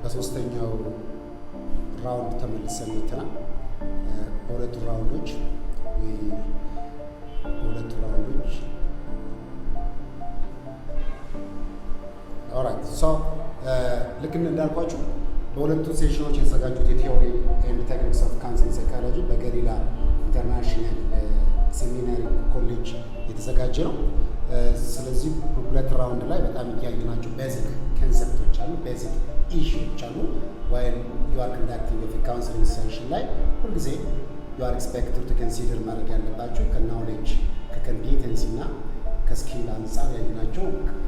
በሶስተኛው ራውንድ ተመልሰን መጥተናል። በሁለቱ ራውንዶች ኦራይት ልክ እንዳልኳችሁ በሁለቱ ሴሽኖች የተዘጋጁት የቲዮሪ ኤንድ ቴክኒክስ ኦፍ ካውንስሊንግ ሳይኮሎጂ በገሊላ ኢንተርናሽናል ሴሚናሪ ኮሌጅ የተዘጋጀ ነው። ስለዚህ ሁለት ራውንድ ላይ በጣም እያየናቸው ቤዚክ ኮንሰፕቶች አሉ፣ ቤዚክ ኢሹዎች አሉ። ዋይል ዩ አር ኮንዳክቲንግ ኦፍ ካውንስሊንግ ሴሽን ላይ ሁልጊዜ ዩ አር ኤክስፔክትድ ቱ ኮንሲደር ማድረግ ያለባቸው ከናውሌጅ ከኮምፒተንሲ እና ከስኪል አንጻር ያየናቸው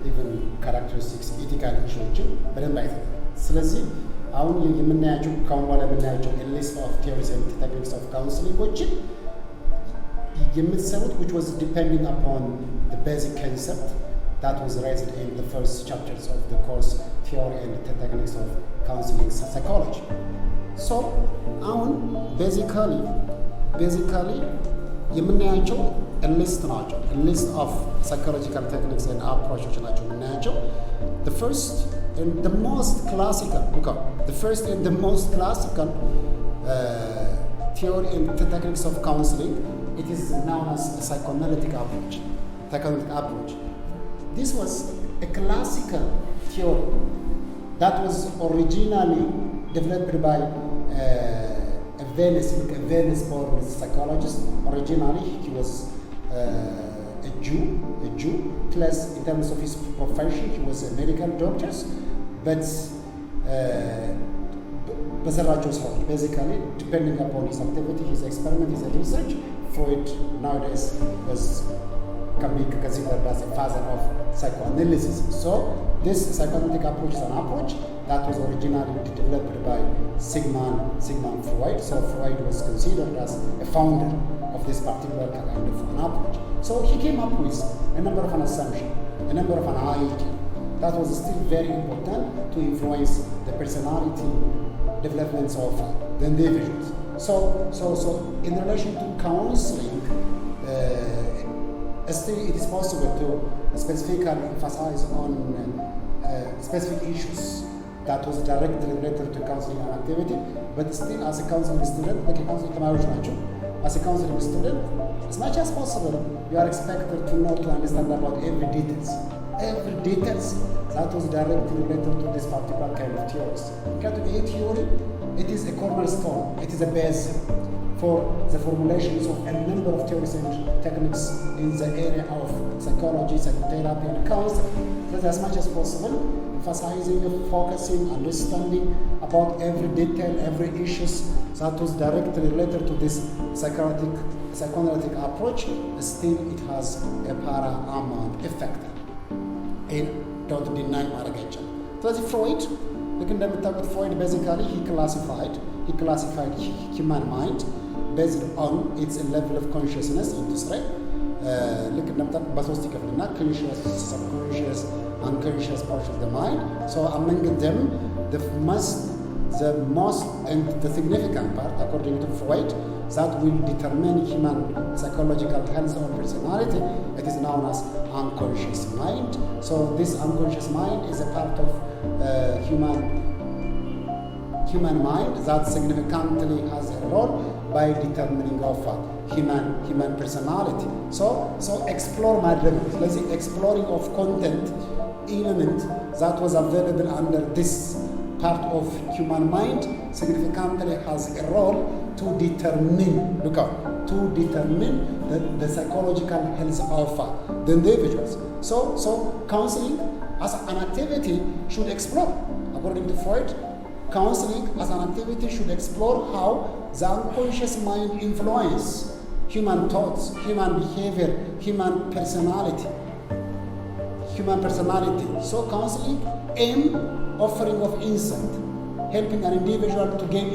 ኢቨን ካራክተሪስቲክስ ኢቲካል ኢሹዎችን በደንብ አይተናል። ስለዚህ አሁን የምናያቸው ከአሁን በኋላ የምናያቸው ሊስት ኦፍ ቲዮሪስ ኤንድ ቴክኒክስ ኦፍ ካውንስሊንጎችን የምትሰሩት which was depending upon the basic concept that was raised in the first chapters of the course theory and techniques of counseling psychology. So አሁን basically የምናያቸው ሊስት ናቸው። ሊስት ኦፍ psychological techniques and approaches ናቸው የምናያቸው። The first and the most classical theory and techniques of counseling, it is known as a psychoanalytic approach. This was a classical theory that was originally developed by a Venice-born psychologist. Originally, he was a Jew. Plus, in terms of his profession, he was a medical doctor. But basically, depending upon his activity, his experiment, his research, Freud nowadays can be considered as a father of psychoanalysis. So this psychoanalytic approach is an approach that was originally developed by Sigmund Freud. So Freud was considered as a founder of this particular kind of an approach. So he came up with a number of an assumption, a number of an idea that was still very important to influence the personality developments of the individuals. So in relation to counseling, still it is possible to specifically emphasize on specific issues that was directly related to counseling and activity, but still as a counseling student, like a counseling nature, as a counseling student, as much as possible, you are expected to know, to understand about every details that was directly related to this particular kind of theories. Because a theory, it is a cornerstone, it is a base for the formulations of a number of theories and techniques in the area of psychology, psychotherapy, and counseling. So as much as possible, emphasizing, focusing, understanding about every detail, every issues that was directly related to this psychoanalytic approach, still it has a paramount effect. And don't deny marriage. So as Freud, you can with Freud, basically he classified human mind based on its level of consciousness into three. Look at them, conscious, subconscious, unconscious parts of the mind. So among them, the most and the significant part, according to Freud, that will determine human psychological health or personality, it is known as unconscious mind. So this unconscious mind is a part of human mind that significantly has a role by determining of human personality. So explore exploring of content element that was available under this part of human mind significantly has a role to determine. Look out. to determine the psychological health of the individuals. So counseling as an activity should explore, according to Freud, counseling as an activity should explore how the unconscious mind influences human thoughts, human behavior, human personality. So counseling aim offering of insight, helping an individual to gain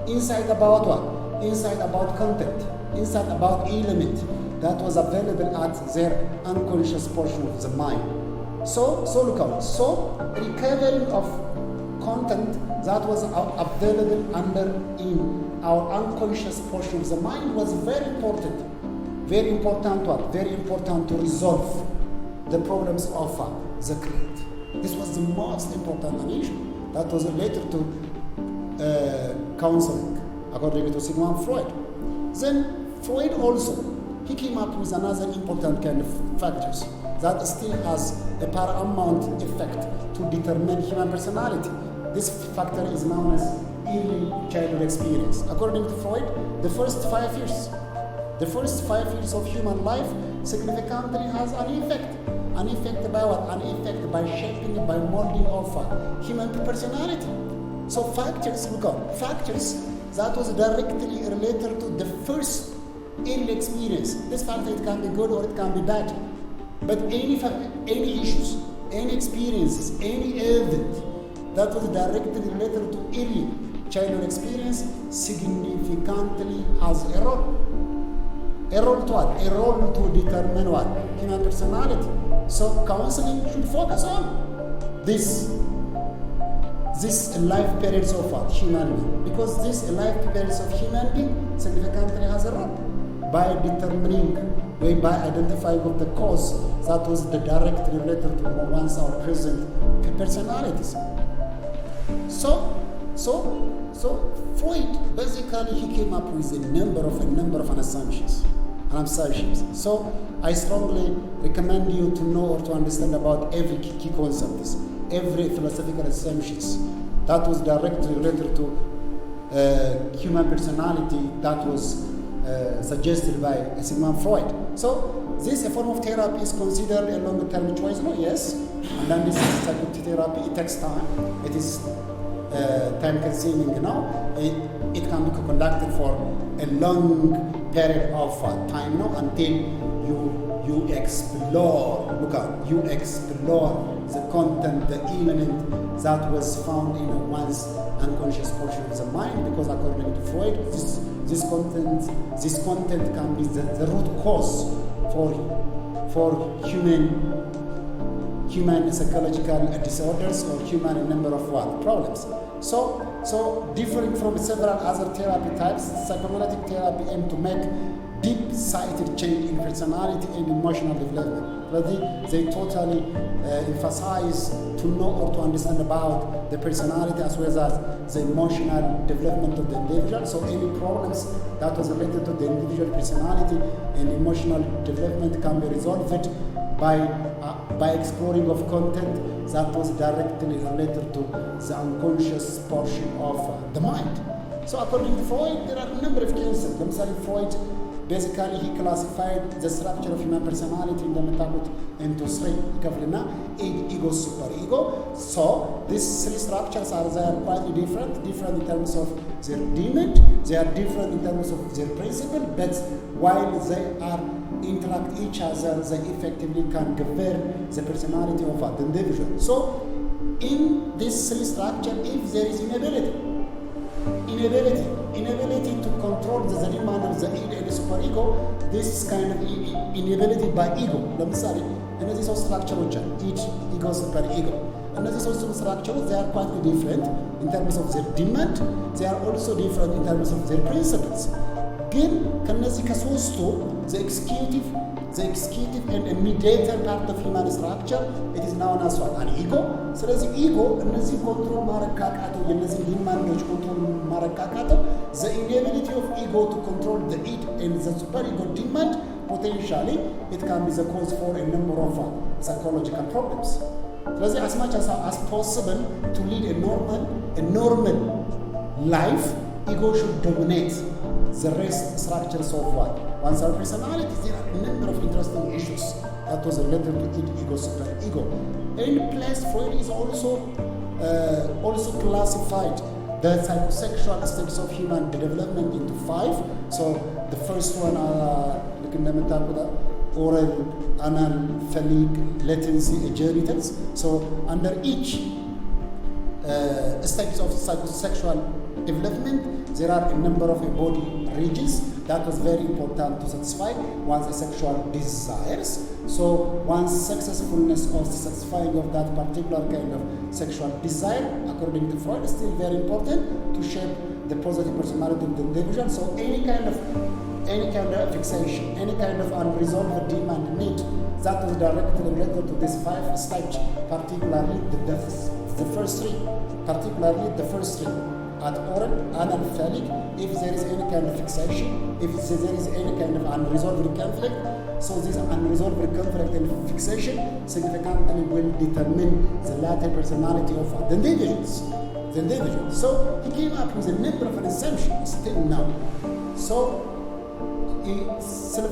insight about what? Insight about content, insight about element that was available at their unconscious portion of the mind. So look out. So recovering of content that was available in our unconscious portion of the mind was very important. Very important to resolve the problems of the create. This was the most important issue that was related to counseling, according to Sigmund Freud. Then Freud also, he came up with another important kind of factors that still has a paramount effect to determine human personality. This factor is known as early childhood experience. According to Freud, the first 5 years of human life significantly has an effect. An effect by what? An effect by shaping, by molding of human personality. So factors that was directly related to the first early experience. This factor, it can be good or it can be bad. But any issues, any experiences, any event that was directly related to early childhood experience significantly has a role. A role to what? A role to determine what? Human personality. So counseling should focus on this life periods of what? Human being. Because this life periods of human being significantly has a role by determining, by identifying with the cause that was directly related to one's or present personalities. So Freud basically he came up with a number of assumptions. So I strongly recommend you to know or to understand about every key concepts, every philosophical assumptions that was directly related to human personality that was suggested by Sigmund Freud. So this form of therapy is considered a long-term choice, no? Yes. And then this is psychotherapy. It takes time. It is time-consuming, It can be conducted for a long period of time, until you explore. You explore the content, the element that was found in one's unconscious portion of the mind. Because according to Freud, this content can be the root cause for human psychological disorders or human number of problems. So differing from several other therapy types, psychoanalytic therapy aims to make deep-sighted change in personality and emotional development. They totally emphasize to know or to understand about the personality as well as the emotional development of the individual. So any problems that was related to the individual personality and emotional development can be resolved by exploring of content that was directly related to the unconscious portion of the mind. So according to Freud, there are a number of concepts. For example, Freud basically he classified the structure of human personality in the metabolism into three: ego, superego. So these three structures are quite different in terms of their demand. They are different in terms of their principle, but while they are interact each other, they effectively can govern the personality of the individual. So in this three structure, if there is inability to control the demand of the ego and the superego, this kind of inability by ego. እነዚህ ሶስት ስትራክቸሮች አሉ: ego, superego. እነዚህ ሶስት structures, they are quite different in terms of their demand. They are also different in terms of their principles. ግን ከነዚህ ከሶስቱ the executive and a mediator part of human structure, it is known as what? An ego. ስለዚህ ego እነዚህ ኮንትሮል ማረካካቱ የነዚህ ዲማንዶች ኮንትሮል ማረካካቱ, the inability of ego to control the id and the superego demand, potentially it can be the cause for a number of psychological problems. ስለዚህ as much as possible to lead a normal life, ego should dominate the rest structures of what? One's our personality. There are a number of interesting issues that was related to ego, super ego. In place, Freud is also classified the psychosexual states of human development into 5. So the first one, oral, anal, phallic, latency, genitals. So under each stages of psychosexual development, there are a number of body regions that was very important to satisfy one's sexual desires. So one's successfulness of satisfying of that particular kind of sexual desire, according to Freud, is still very important to shape the positive personality of the individual. So any kind of fixation, any kind of unresolved demand need that is directly related to this 5 stage, particularly the first 3, at oral, anal, phallic. If there is any kind of fixation, if there is any kind of unresolved conflict, so this unresolved conflict and fixation significantly will determine the latter personality of the individuals. So he came up with a number of assumptions till now. So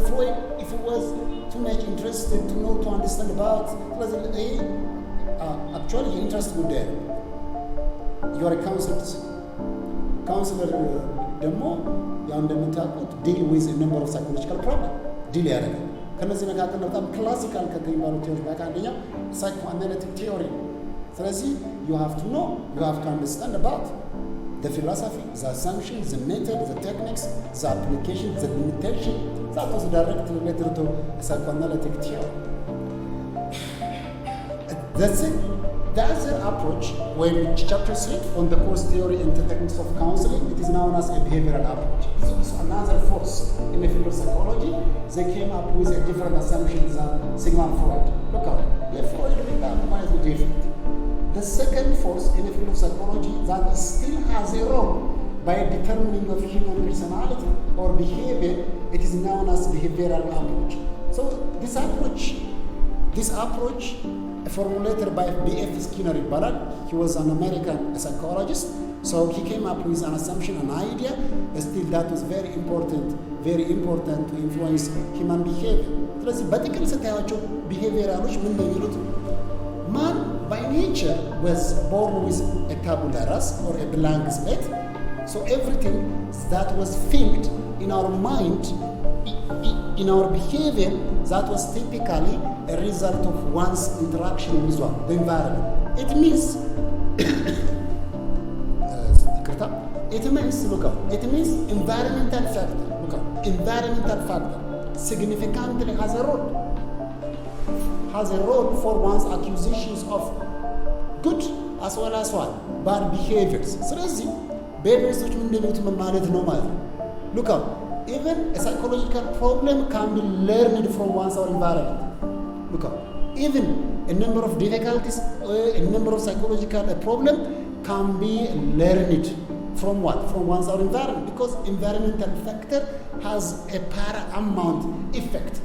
Freud, if he was too much interested to know, to understand about, actually interested with them. You are a counselor ደግሞ ያው እንደምታውቁት ዲል ዊዝ number of psychological problem ዲል ያደርጋል። ከነዚህ መካከል በጣም ክላሲካል ከሚባሉ ቲዮሪዎች መካከል አንደኛው psychoanalytic theory። ስለዚህ you have to know, you have to understand about the philosophy, the assumptions, the method, the techniques, the application, the limitation that was directly related to psychoanalytic theory. That's it. The other approach, when chapter 3 on the course theory and the techniques of counseling, it is known as a behavioral approach. So it's another force in the field of psychology. They came up with a different assumptions than Sigmund Freud. Look at it. Freud is different. The second force in the field of psychology that still has a role by determining of human personality or behavior, it is known as behavioral approach. So this approach formulated by B.F. Skinner ይባላል. He was an American psychologist. So he came up with an assumption, an idea, still that was very important to influence human behavior. ስለዚህ በጥቅል ስታያቸው ቢሄቪየራሎች ምን እንደሚሉት man by nature was born with a tabula rasa or a blank slate. So everything that was filled in our mind, in our behavior, that was typically a result of one's interaction with the environment. It means environmental factor significantly has a role for one's acquisitions of good as well as bad behaviors. So behaviors which look up. Even a psychological problem can be learned from one's environment. Look up. Even a number of difficulties, a number of psychological problem can be learned from what? From one's environment, because environmental factor has a paramount effect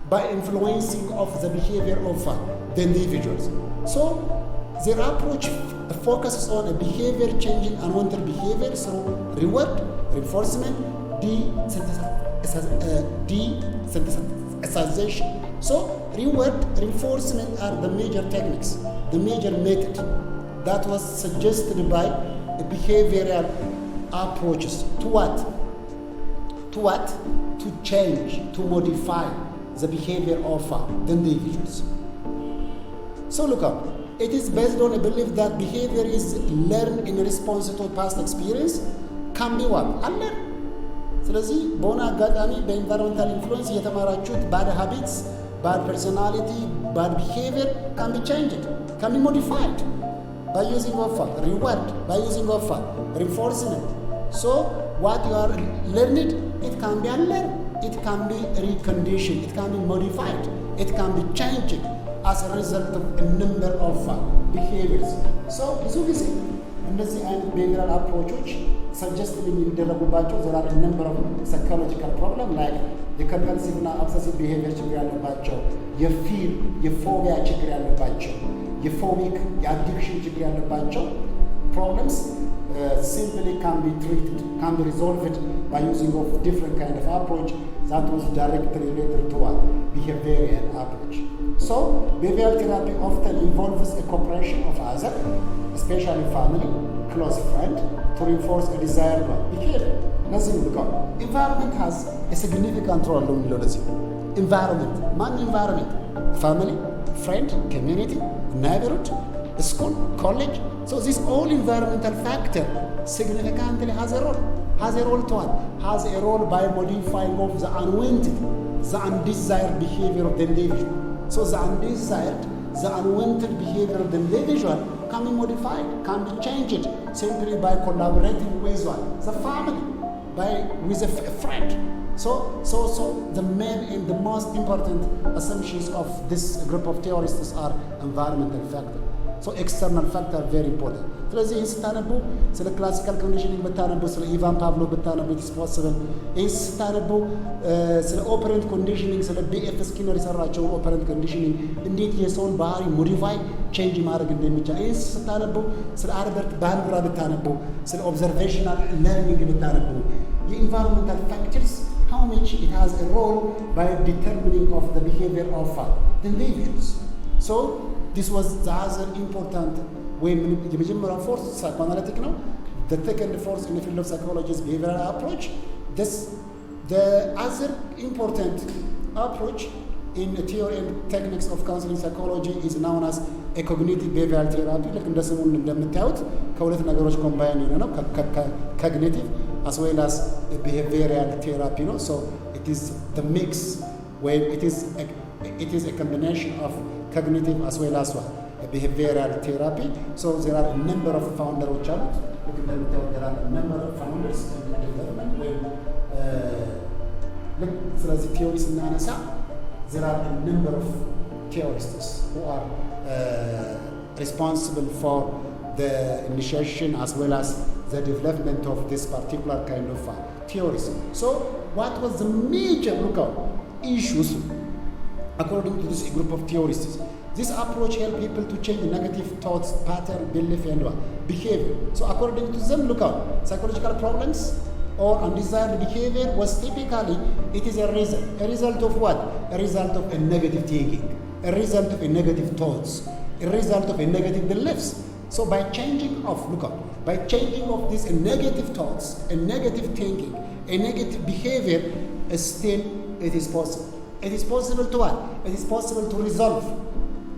by influencing of the behavior of the individuals. So their approach focuses on a behavior changing unwanted behavior through reward, reinforcement, desensitization. So reward, reinforcement are the major techniques, the major method that was suggested by behavioral approaches to what? To change, to modify the behavior of the individuals. So look up. It is based on a belief that behavior is learned in response to past experience, can be what? Unlearned. ስለዚህ በሆነ አጋጣሚ በኢንቫይሮንመንታል ኢንፍሉዌንስ የተማራችሁት ባድ ሃቢትስ፣ ባድ ፐርሶናሊቲ፣ ባድ ቢሄቪየር ካን ቢ ቼንጅድ ካን ቢ ሞዲፋይድ by using of reward, by using of reinforcement. So what you are learned, it can be unlearned, it can be reconditioned, it can be modified, it can be changed as a result of a number of behaviors. So ብዙ ጊዜ እነዚህ አይነት behavioral approaches suggested የሚደረጉባቸው there are a number of psychological problems like የኮምፐልሲቭ እና ኦብሰሲቭ ቢሄቪየር ችግር ያለባቸው፣ የፎቢያ ችግር ያለባቸው፣ የፎቢክ የአዲክሽን ችግር ያለባቸው problems simply can be treated, can be resolved by using of different kind of approach that was directly related to a behavioral approach. So behavioral therapy often involves a cooperation of others, especially family, close friend, to reinforce a desired behavior. Nothing because environment has a significant role in leadership. Environment, man environment, family, friend, community, neighborhood, school, college. So this all environmental factor significantly has a role by modifying of the unwanted, the undesired behavior of the individual. So the undesired, the unwanted behavior of the individual can be modified, can be changed simply by collaborating with the family, with a friend. So the main and the most important assumptions of this group of theorists are environmental factor. So external factor very important. ስለዚህ ስታነቡ ስለ ክላሲካል ኮንዲሽኒንግ ብታነቡ ስለ ኢቫን ፓቭሎ ብታነቡ ኢትስ ፖሲብል ይህን ስታነቡ ስለ ኦፐረንት ኮንዲሽኒንግ ስለ ቢኤፍ ስኪነር የሰራቸውን ኦፐረንት ኮንዲሽኒንግ እንዴት የሰውን ባህሪ ሞዲፋይ ቼንጅ ማድረግ እንደሚቻል ይህን ስታነቡ ስለ አልበርት ባንዱራ ብታነቡ ስለ ኦብዘርቬሽናል ለርኒንግ ብታነቡ የኢንቫይሮንመንታል ፋክተርስ how much it has a role by determining of the behavior of the individuals. So this was the other important way. The force psychoanalytic now. The second force in the field of psychology is behavioral approach. The other important approach in the theory and techniques of counseling psychology is known as a cognitive behavioral therapy. Like in the same እንደምታዩት ከሁለት ነገሮች ኮምባይን የሆነ ነው cognitive as well as a behavioral therapy. You know? So it is the mix where it is a combination of cognitive as well as a behavioral therapy. So there are a number of founders. There are a number of founders in the development where ስለዚህ theories እናነሳ there are a number of theorists who are responsible for the initiation as well as the development of this particular kind of theories. So what was the major issues according to this group of theorists? This approach helped people to change negative thoughts, pattern, belief, and behavior. So according to them, psychological problems or undesired behavior was typically, it is a result of what? A result of a negative thinking, a result of a negative thoughts, a result of a negative beliefs. So by changing of these negative thoughts, a negative thinking, a negative behavior, still it is possible. It is possible to what? It is possible to resolve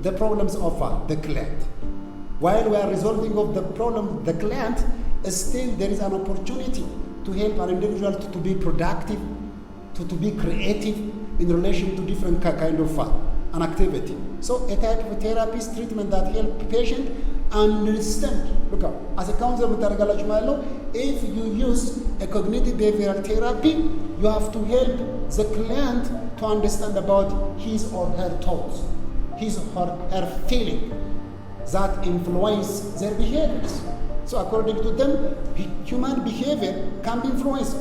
the problems of the client. While we are resolving of the problem, the client, still there is an opportunity to help an individual to be productive, to be creative in relation to different kind of an activity. So a type of therapy treatment that help patient understand. As a counselor, if you use a cognitive behavioral therapy, you have to help the client to understand about his or her thoughts, his or her feeling that influence their behaviors. So according to them, human behavior can be influenced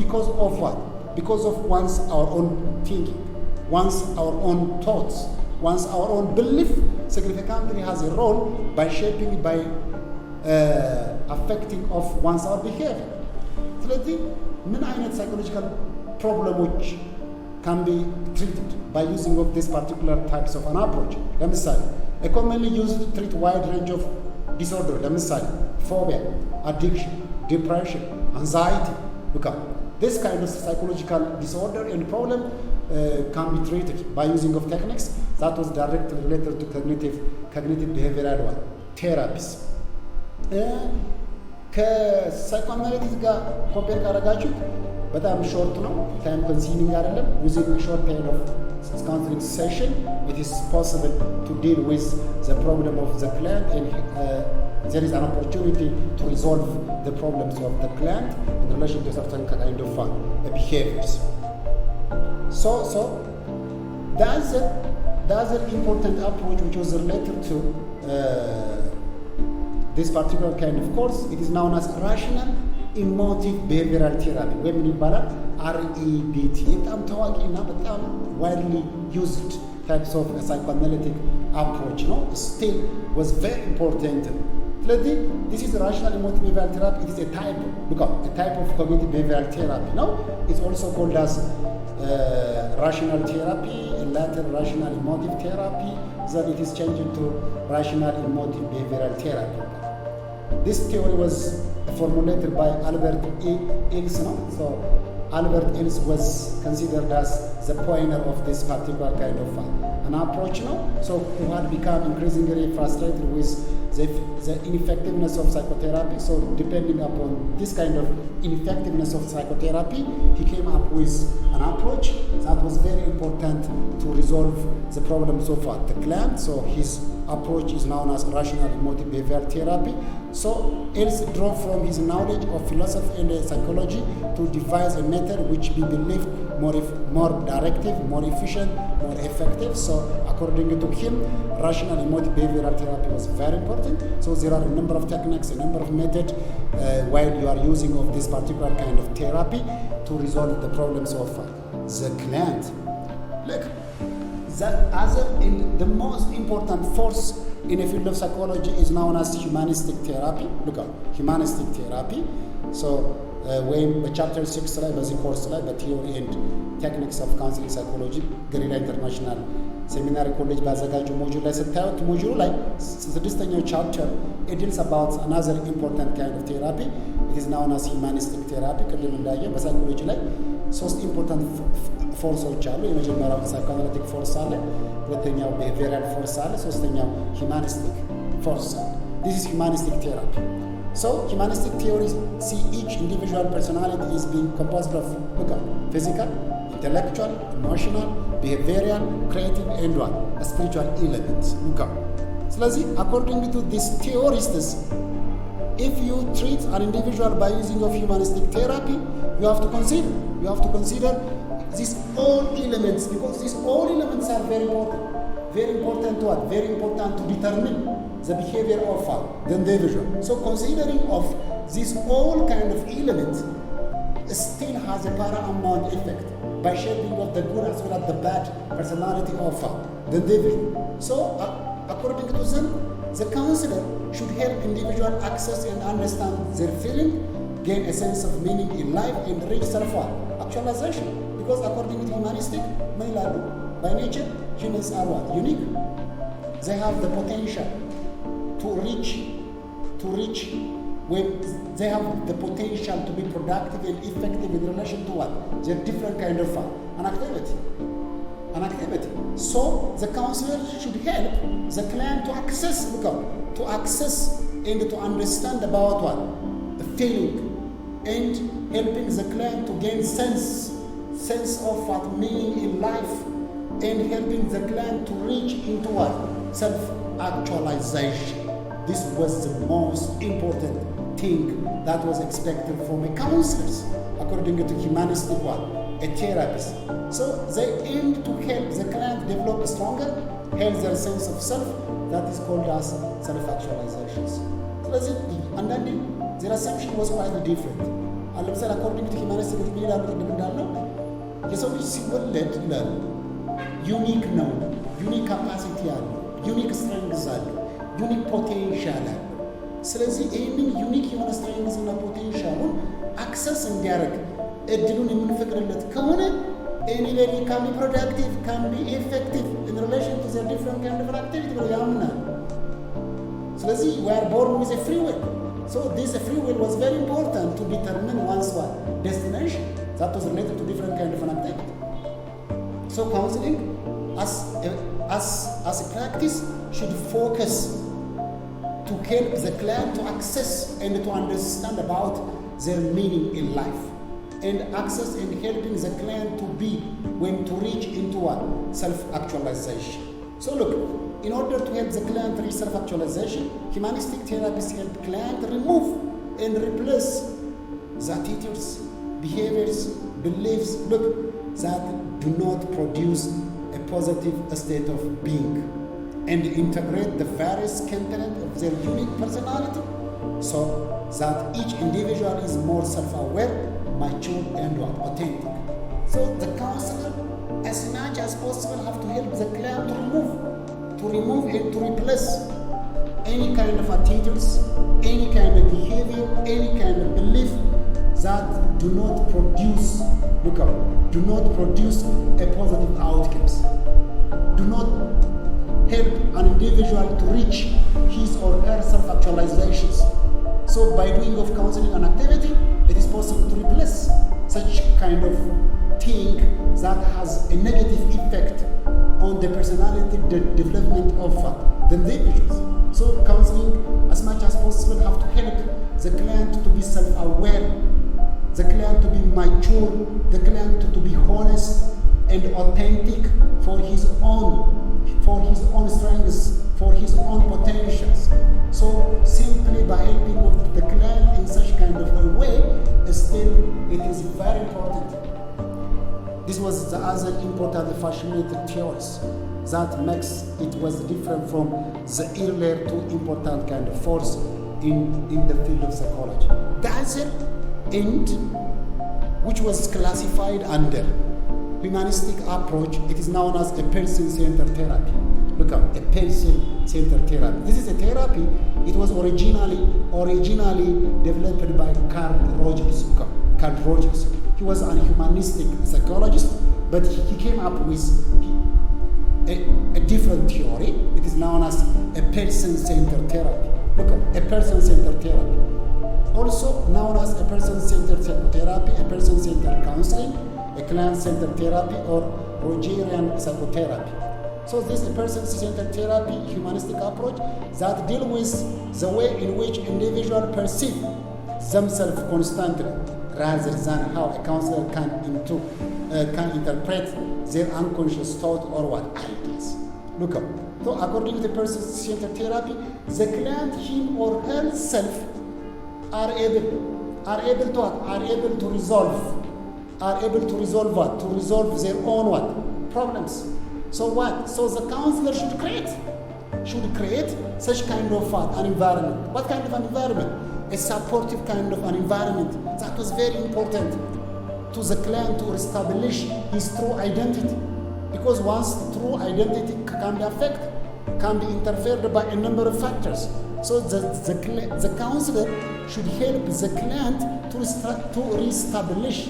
because of what? Because of one's our own thinking, one's our own thoughts, one's our own belief significantly has a role by shaping, by affecting of one's our behavior. ስለዚህ ምን አይነት psychological problems can be treated by using of this particular types of an approach? ለምሳሌ a commonly used to treat wide range of disorder, ለምሳሌ phobia, addiction, depression, anxiety. This kind of psychological disorder and problem can be treated by using of techniques that was directly related to cognitive behavioral therapies. ከሳይኮአናሊቲክስ ጋር ኮምፔር ካደረጋችሁ በጣም ሾርት ነው፣ ታይም ኮንሱሚንግ አይደለም። within a short period of counseling session it is possible to deal with the problem of the client and there is an opportunity to resolve the problems of the client in relation to certain kind of behaviors. So the other important approach which was related to this particular kind of course, it is known as rational emotive behavioral therapy ወይም ምን ይባላል? REBT በጣም ታዋቂና በጣም widely used types of psychoanalytic approach, still was very important This is rational emotive behavioral therapy. It is a type of cognitive behavioral therapy. No, it's also called as rational therapy, later rational emotive therapy. Then it is changed to rational emotive behavioral therapy. This theory was formulated by Albert Ellis. No? So Albert Ellis was considered as the pioneer of this particular kind of an approach. No? So who had become increasingly frustrated with the ineffectiveness of psychotherapy. So depending upon this kind of ineffectiveness of psychotherapy, he came up with an approach that was very important to resolve the problem so far. The client, so his approach is known as rational emotive behavioral therapy. So Ellis drew from his knowledge of philosophy and psychology to devise a method which be believed more directive, more efficient, more effective. So according to him, rational emotive behavioral therapy was very important. So there are a number of techniques, a number of methods while you are using of this particular kind of therapy to resolve the problems of the client. Look, the most important force in a field of psychology is known as humanistic therapy. Look at humanistic therapy. So ወይም በቻፕተር 6 ላይ በዚህ ኮርስ ላይ በቲዮሪ ኤንድ ቴክኒክስ ኦፍ ካውንስሊንግ ሳይኮሎጂ ገሊላ ኢንተርናሽናል ሴሚናሪ ኮሌጅ ባዘጋጀው ሞጁል ላይ ስታዩት ሞጁሉ ላይ ስድስተኛው ቻፕተር ዲልስ አባውት አናዘር ኢምፖርታንት ካይንድ ኦፍ ቴራፒ ኢት ኢዝ ናውን አስ ሂውማኒስቲክ ቴራፒ። ቅድም እንዳየ በሳይኮሎጂ ላይ ሶስት ኢምፖርታንት ፎርሶች አሉ። የመጀመሪያው ሳይኮአናሊቲክ ፎርስ አለ፣ ሁለተኛው ቢሄቪየራል ፎርስ አለ፣ ሶስተኛው ሂውማኒስቲክ ፎርስ አለ። ዲስ ኢዝ ሂውማኒስቲክ ቴራፒ። So humanistic theories see each individual personality is being composed of physical, intellectual, emotional, behavioral, creative, and spiritual elements. So according to these theorists, if you treat an individual by using of humanistic therapy, you have to consider these all elements, because these all elements are very important. Very important to what? Very important to determine the behavior of the individual. So considering of these all kind of elements still has a paramount effect by shaping of the good as well as the bad personality of the individual. So according to them, the counselor should help individual access and understand their feeling, gain a sense of meaning in life, and reach self-actualization. Because according to humanistic, by nature, humans are what? Unique. They have the potential to reach when they have the potential to be productive and effective in relation to what? Their different kind of an activity. So the counselor should help the client to access and to understand about what? The feeling, and helping the client to gain sense of what meaning in life, and helping the client to reach into what? Self-actualization. This was the most important thing that was expected from a counselor, according to humanistic a therapist. So they aim to help the client develop a stronger, healthier sense of self that is called as self-actualization. So and then their assumption was quite different. According to humanistic unique ነው፣ ዩኒክ ካፓሲቲ አለ፣ ዩኒክ ስትሬንግዝ አለ፣ ዩኒክ ፖቴንሻል አለ። ስለዚህ ይህንን ዩኒክ የሆነ ስትሬንግዝ እና ፖቴንሻሉን አክሰስ እንዲያደርግ እድሉን የምንፈቅድለት ከሆነ anybody can be productive, can be effective in relation to their different kind of activity ብለው ያምናል። ስለዚህ we are born with a free will. So this free will was very important to determine one's destination that was related to different kind of an activity. So counseling as a practice should focus to help the client to access and to understand about their meaning in life, and access and helping the client to be when to reach into self-actualization. So look, in order to help the client reach self-actualization, humanistic therapists help client remove and replace the attitudes, behaviors, beliefs that do not produce a positive state of being, and integrate the various components of their unique personality so that each individual is more self-aware, mature, and authentic. So the counselor, as much as possible, have to help the client to remove and to replace any kind of attitudes, any kind of behavior, any kind of belief that do not produce, do not produce a positive outcomes, do not help an individual to reach his or her self-actualizations. So by doing of counseling and activity, it is possible to replace such kind of thing that has a negative effect on the personality development of the individuals. So counseling, as much as possible, have to help the client to be self-aware, the client to be mature, the client to be honest and authentic for his own strengths, for his own potentials. So simply by helping with the client in such kind of a way, still it is very important. This was the other important fascinating theories that makes it was different from the earlier two important kind of force in the field of psychology. The other end, which was classified under humanistic approach, it is known as a person-centered therapy. Look up, a person-centered therapy. This is a therapy. It was originally developed by Carl Rogers. He was a humanistic psychologist, but he came up with a different theory. It is known as a person-centered therapy. Look up, a person-centered therapy. Also known as a person-centered psychotherapy, a person-centered counseling, a client-centered therapy, or Rogerian psychotherapy. So this is a person-centered therapy, humanistic approach that deals with the way in which individuals perceive themselves constantly, rather than how a counselor can interpret their unconscious thought or what ideas. Look up. So according to the person-centered therapy, the client, him or herself, are able to resolve what? To resolve their own what? Problems. So what? So the counselor should create such kind of an environment. What kind of an environment? A supportive kind of an environment. That was very important to the client to establish his true identity. Because once true identity can be affected, can be interfered by a number of factors. So the counselor should help the client to reestablish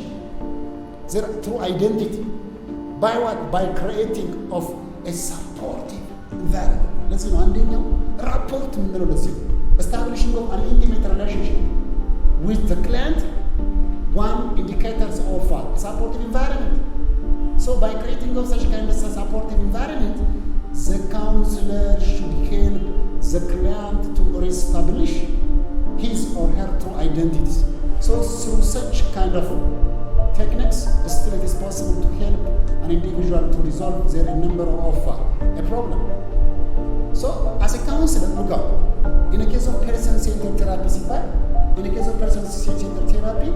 their true identity. By what? By creating of a supportive environment. Let's rapport establishing of an intimate relationship with the client. One indicators of what? Supportive environment. So by creating of such kind of a supportive environment, the counselor should help the client to reestablish his or her true identities. So through such kind of techniques, still it is possible to help an individual to resolve their number of a problem. So as a counselor, look up. In a case of person-centered therapy, in a case of person-centered therapy,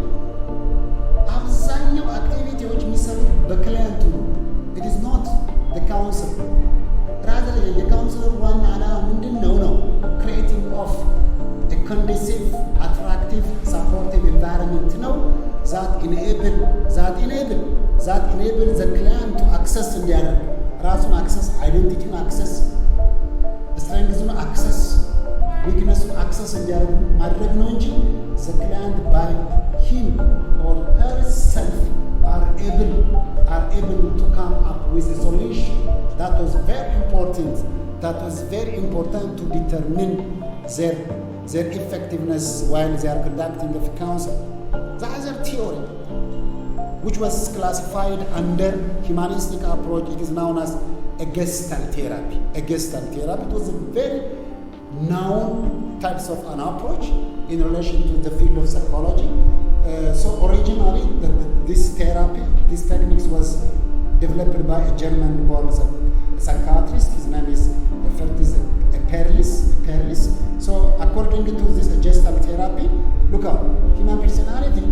አብዛኛው አክቲቪቲዎች የሚሰሩት በክላይንቱ ነው። It is not the counselor. Rather, the counselor ዋና ዓላማ ምንድን ነው? Creating of a conducive, attractive, supportive environment ነው that enable the client to access እንዲያደርግ ራሱን access, identity access, strength access, weakness access እንዲያደርግ ማድረግ ነው እንጂ the client by him or herself are able to come up with a solution. That was very important to determine their effectiveness while they are conducting the counseling. The other theory, which was classified under humanistic approach, it is known as a Gestalt therapy. It was a very known types of an approach in relation to the field of psychology. So originally, this techniques was developed by a German-born psychiatrist. His name is Perlis. So according to this Gestalt therapy, look out, human personality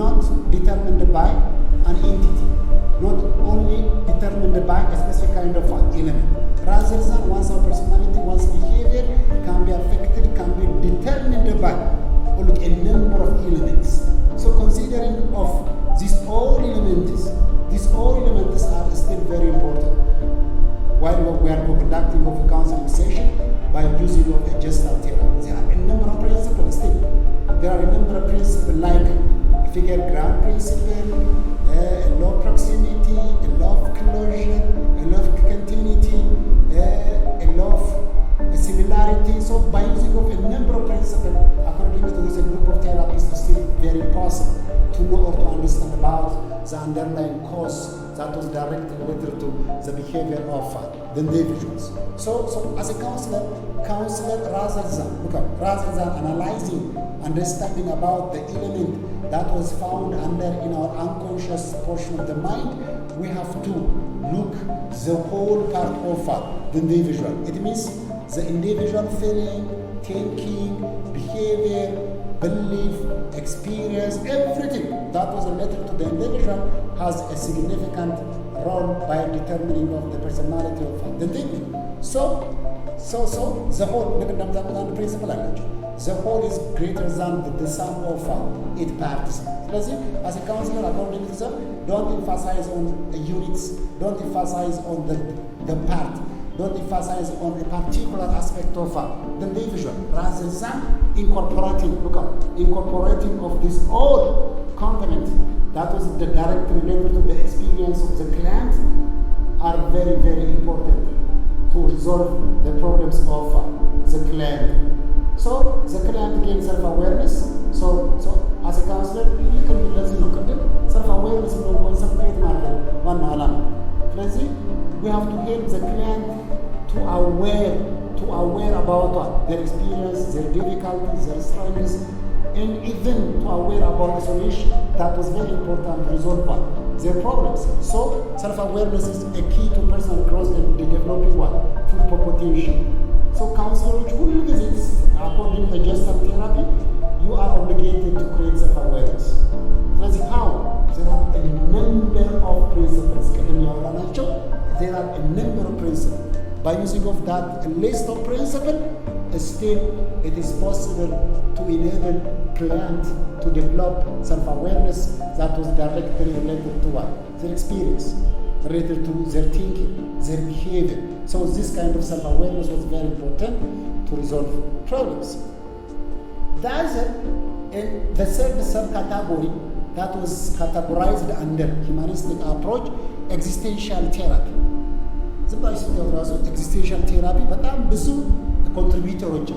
not determined by an entity, not only determined by a specific kind of element. Rather than one's personality, one's behavior can be affected, can be determined by a number of elements. So considering of these all elements are still very important. while we are conducting of a counseling session by using of a gestalt therapy. There are a number of principles still. There are a number of principles like figure ground principle, law of proximity, a law of closure, a law of continuity, a law of similarity. So by using of a number of principles, according to this group of therapists, it's still very possible to know or to understand about the underlying cause that was directly related to the behavior of the individuals. So as a counselor rather than analyzing, understanding about the element that was found in our unconscious portion of the mind, we have to look the whole part of the individual. It means the individual feeling, thinking, behavior, belief, experience, everything that was related to the individual has a significant role by determining of the personality of the individual. So the whole, look at the principle language. The whole is greater than the sum of its parts. As a counselor, according to this, don't emphasize on units, don't emphasize on the part, don't emphasize on a particular aspect of the individual, rather than incorporating of this all component that was directly related to the experience of the client are very, very important to resolve the problems of the client. So the client gains self-awareness. So as a counselor, you can be self-awareness is no concentrate market one alarm. We have to help the client to aware about their experience, their difficulties, their strengths, and even to aware about the solution that was very important to resolve their problems. So self-awareness is a key to personal growth and developing full potential. So counselors who visit according to the gestalt therapy, you are obligated to create self-awareness. That's how there are a number of principles. There are a number of principles. By using of that list of principles, still it is possible to enable clients to develop self-awareness that was directly related to their experience, related to their thinking, their behavior. So this kind of self-awareness was very important to resolve problems. The third subcategory that was categorized under humanistic approach, existential therapy. Existential therapy, but contributors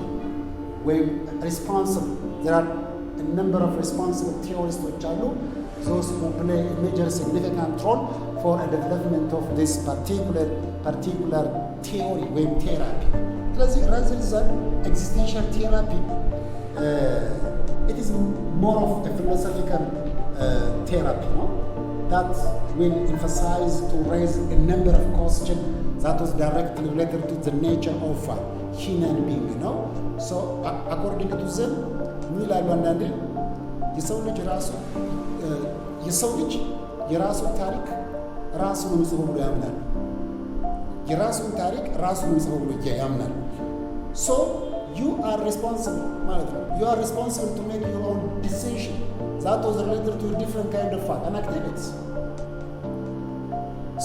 were responsible. There are a number of responsible theorists which are those who play a major significant role for a development of this particular theory, wave therapy. Rather than existential therapy, it is more of a philosophical therapy, that will emphasize to raise a number of questions that was directly related to the nature of human being, So according to them, የሰው ልጅ የራሱ ታሪክ ራሱ ነው የሚጽፈው ብሎ ያምናል። የራሱን ታሪክ ራሱ ነው የሚጽፈው ብሎ ያምናል። So you are responsible ማለት ነው። You are responsible to make your own decision that was related to a different kind of activities.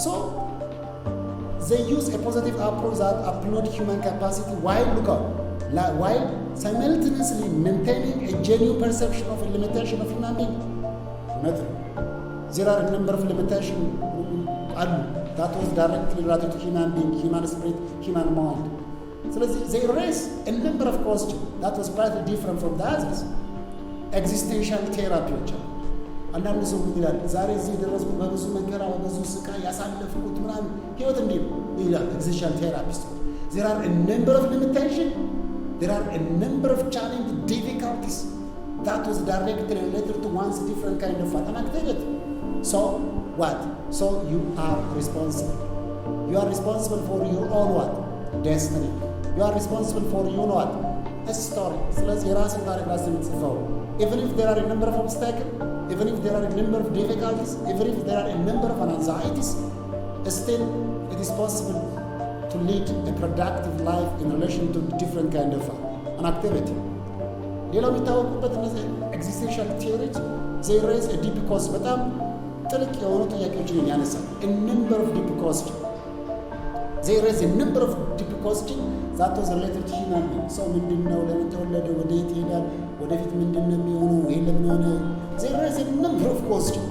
So they use a positive approach that upload human capacity while simultaneously maintaining a genuine perception of a limitation of human being. There are a number of limitations that was directly related to human being, human spirit, human mind. So they raise a number of questions that was quite different from the others. Existential therapy. አንዳንድ ሰው ይላል ዛሬ እዚህ ደረስኩ በብዙ መከራ በብዙ ስቃይ ያሳለፍኩት ምናምን ህይወት እንዴ ይላል existential therapist. There are a number of limitations, there are a number of challenges, difficulties that was directly related to one's different kind of activity. So what? So you are responsible. You are responsible for your own destiny. You are responsible for your a story. ስለዚህ የራስን ታሪክ ራስ የምትጽፈው. Even if there are a number of obstacles, even if there are a number of difficulties, even if there are a number of anxieties, still it is possible to lead a productive life in relation to different kind of an activity. ሌላው የሚታወቁበት እነዚህ existential theories, they raise a deep question. በጣም ጥልቅ የሆኑ ጥያቄዎችን ያነሳል. A number of deep questions. there is a number of deep questions that was related to human being. So ምንድነው ለምን ተወለደ ወዴት ይሄዳል ወደፊት ምንድነው የሚሆነው ይሄ ለምን ሆነ there is a number of questions.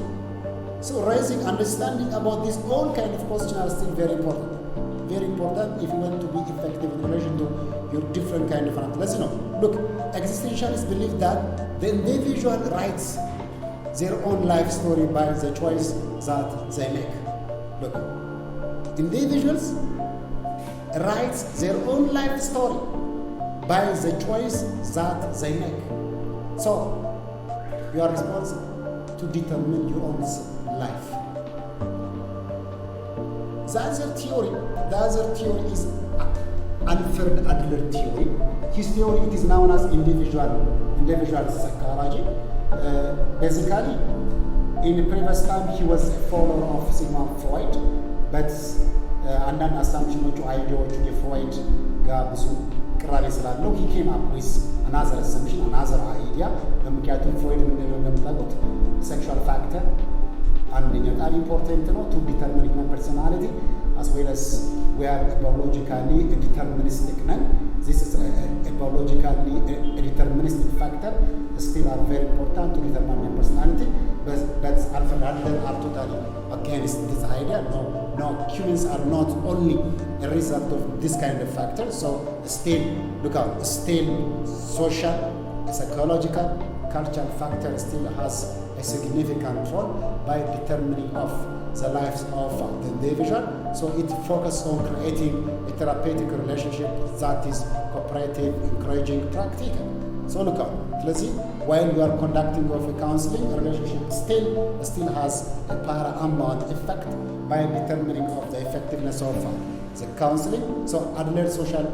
So raising understanding about this all kind of questions are still very important if you want to be effective in relation to your different kind of analysis. Let's know. Look, existentialists believe that the individual writes their own life story by the choice that they make. Look, individuals write their own life story by the choice that they make. So, you are responsible to determine your own life. The other theory is Alfred Adler theory. His theory, it is known as individual psychology. Basically, in the previous time, he was a follower of Sigmund Freud, but አንዳንድ አሳምፕሽኖቹ አይዲያዎቹ የፍሮይድ ጋር ብዙ ቅራኔ ስላለው he came up with another assumption, another idea. ምክንያቱም ፍሮይድ ምንድነው እንደምታውቁት ሴክሹዋል ፋክተር አንደኛው በጣም ኢምፖርታንት ነው to determine human personality as well as we are biologically deterministic ነን. This is a biologically deterministic factor still are very important to determine human personality, but Alfred Adler are totally against this idea. No, humans are not only a result of this kind of factor. So still, look out, still social, psychological, cultural factor still has a significant role by determining of the lives of the individual. So it focuses on creating a therapeutic relationship that is cooperative, encouraging, practical. So look out, let's see, while you are conducting of a counseling, a relationship still has a paramount effect by determining of the effectiveness of the counseling. So Adler social,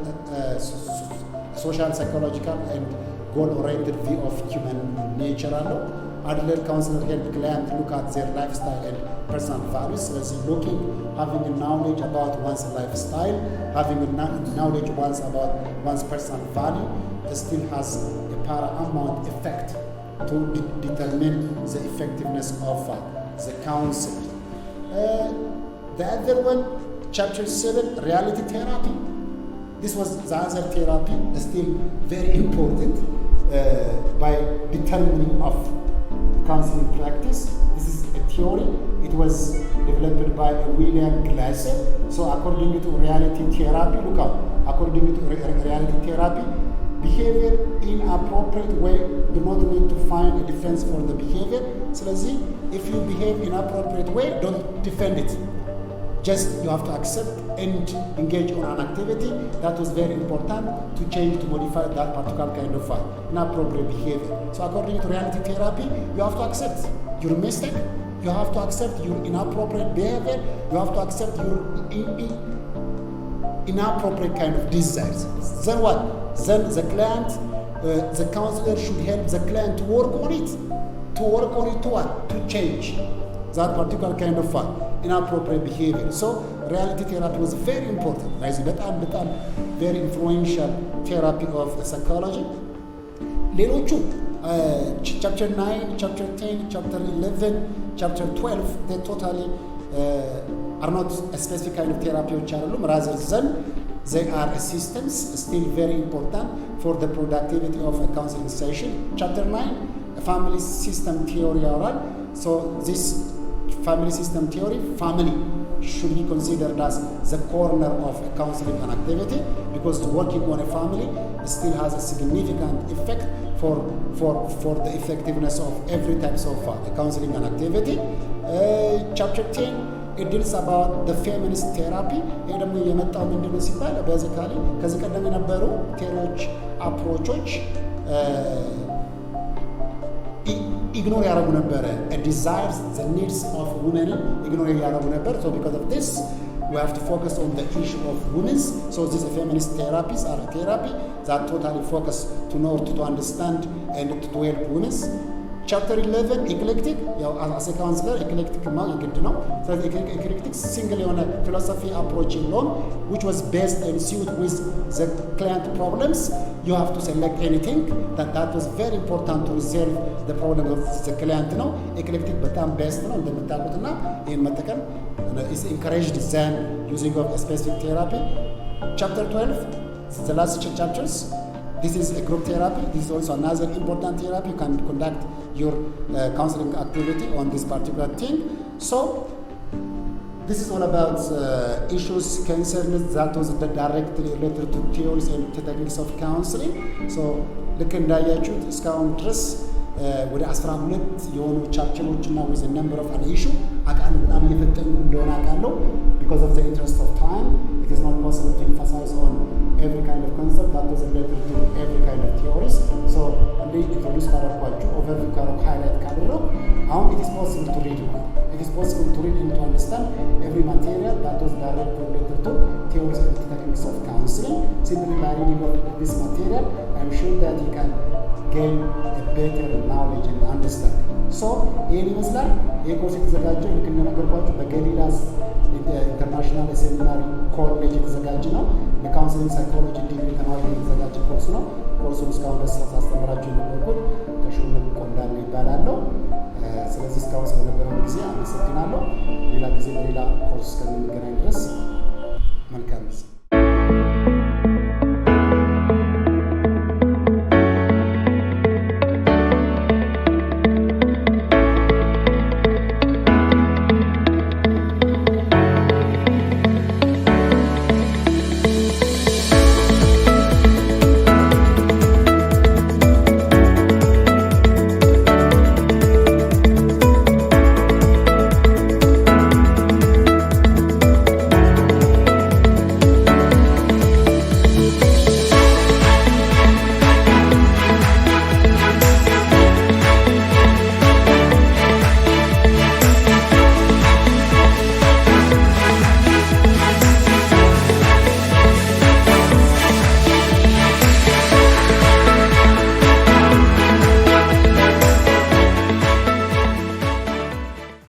psychological, and goal-oriented view of human nature. Adler counselor help client look at their lifestyle and personal values. Let's see, having a knowledge about one's lifestyle, having a knowledge about one's personal value, still has a paramount effect to determine the effectiveness of the counseling. The other one, chapter 7, reality therapy. This was the other therapy, still very important by determining of counseling practice. This is a theory. It was developed by William Glasser. So according to reality therapy, look out, according to reality therapy, behavior in appropriate way do not need to find a defense for the behavior. So let's see, if you behave in appropriate way, don't defend it. Just you have to accept and engage on an activity that was very important to change, to modify that particular kind of inappropriate behavior. So according to reality therapy, you have to accept your mistake, you have to accept your inappropriate behavior, you have to accept your inappropriate kind of desires. Then what? Then the client, the counselor should help the client to work on it. To what? To change that particular kind of inappropriate behavior. So reality therapy was very important. Become very influential therapy of psychology. ሌሎቹ chapter 9, chapter 10, chapter 11, chapter 12, they totally are not a specific kind of therapy rather than they are systems still very important for the productivity of a counseling session. Chapter 9, family system theory oral. So this family system theory, family should be considered as the corner of a counseling activity, because working on a family still has a significant effect for the effectiveness of every type of counseling and activity. Chapter 10, it deals about the feminist therapy. ይሄ ደግሞ የመጣው ምንድነው ሲባል basically ከዚህ ቀደም የነበሩ ቴዎሪዎች አፕሮቾች ኢግኖር ያደረጉ ነበረ desires, the needs of women ኢግኖር ያደረጉ ነበር. So because of this we have to focus on the issue of women. So these feminist therapies are a therapy that totally focus to know, to understand and to help women. Chapter 11, eclectic, as a counselor, eclectic so eclectic single philosophy approach alone, which was based and suited with the client problems. You have to select anything that was very important to resolve the problem of the client. Eclectic but best is encouraged then using of a specific therapy. Chapter 12, the last chapters. This is a group therapy. This is also another important therapy. You can conduct your counseling activity on this particular thing. So this is all about issues concerns that was directly related to theories and techniques of counseling. So ልክ እንዳያችሁት እስካሁን ድረስ ወደ 12 የሆኑ ቻፕተሮች እና with a number of an issue አቃለሁ በጣም እየፈጠንኩ እንደሆነ አቃለሁ because of the interest of time. It is not possible to emphasize on every kind of concept that was related to every kind of theories. So እንደ introduce ካደረኳችሁ overview ካደረኩ highlight ካደረኩ አሁን it is possible to read now. It is possible to read and to understand every material that was directly related to theories and techniques of counseling. Simply by reading of this material, I am sure that you can gain a better knowledge and understanding. So, ይህን ይመስላል። ይህ ኮርስ የተዘጋጀው ልክ እንደነገርኳችሁ በገሊላስ ኢንተርናሽናል ሴሚናሪ ኮሌጅ የተዘጋጀ ነው። ለካውንስሊንግ ሳይኮሎጂ ዲግሪ ተማሪ የተዘጋጀ ኮርስ ነው። ኮርሱን እስካሁን ድረስ ሳስተምራችሁ የነበርኩት ተሾመ ቆንዳለ ይባላለሁ። ስለዚህ እስካሁን ስለነበረን ጊዜ አመሰግናለሁ። ሌላ ጊዜ በሌላ ኮርስ እስከምንገናኝ ድረስ መልካም ጊዜ